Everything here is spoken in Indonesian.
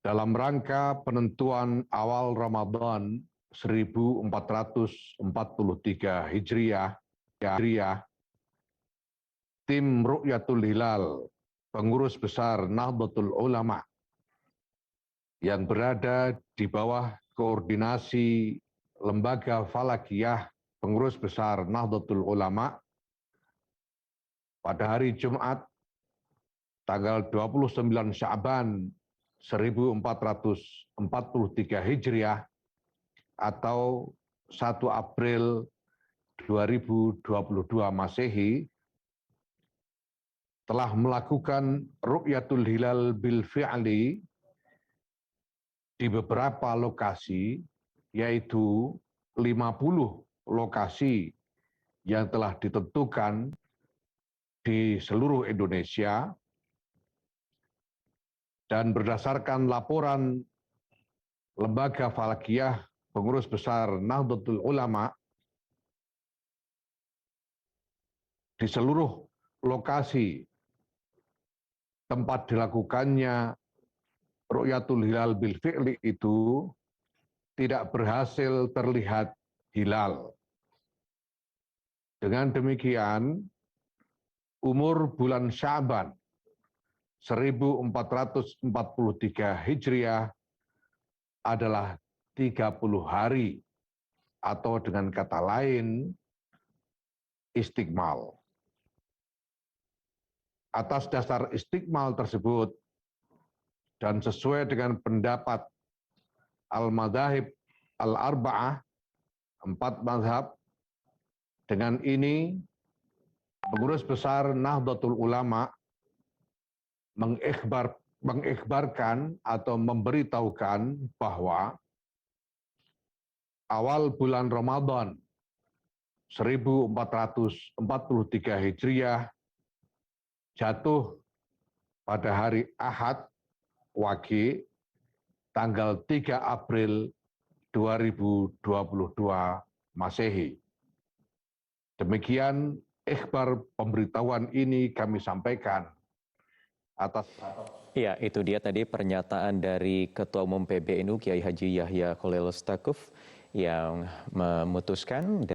dalam rangka penentuan awal Ramadan 1443 Hijriah, tim Ru'yatul Hilal, pengurus besar Nahdlatul Ulama yang berada di bawah koordinasi Lembaga Falakiyah Pengurus Besar Nahdlatul Ulama pada hari Jumat tanggal 29 Sya'ban 1443 Hijriah atau 1 April 2022 Masehi telah melakukan Ru'yatul Hilal bil fi'li di beberapa lokasi, yaitu 50 lokasi yang telah ditentukan di seluruh Indonesia, dan berdasarkan laporan Lembaga Falakiyah Pengurus Besar Nahdlatul Ulama, di seluruh lokasi tempat dilakukannya Ru'yatul Hilal bil fi'li itu tidak berhasil terlihat hilal. Dengan demikian, umur bulan Sya'ban 1443 Hijriah adalah 30 hari, atau dengan kata lain, istiqmal. Atas dasar istiqmal tersebut, dan sesuai dengan pendapat Al-Madzahib Al-Arba'ah, 4 mazhab, dengan ini pengurus besar Nahdlatul Ulama mengikhbarkan atau memberitahukan bahwa awal bulan Ramadan 1443 Hijriah jatuh pada hari Ahad Wage tanggal 3 April 2022 Masehi. Demikian ikhbar pemberitahuan ini kami sampaikan atas. Ya, itu dia tadi pernyataan dari Ketua Umum PBNU Kiai Haji Yahya Khalil Stakuf yang memutuskan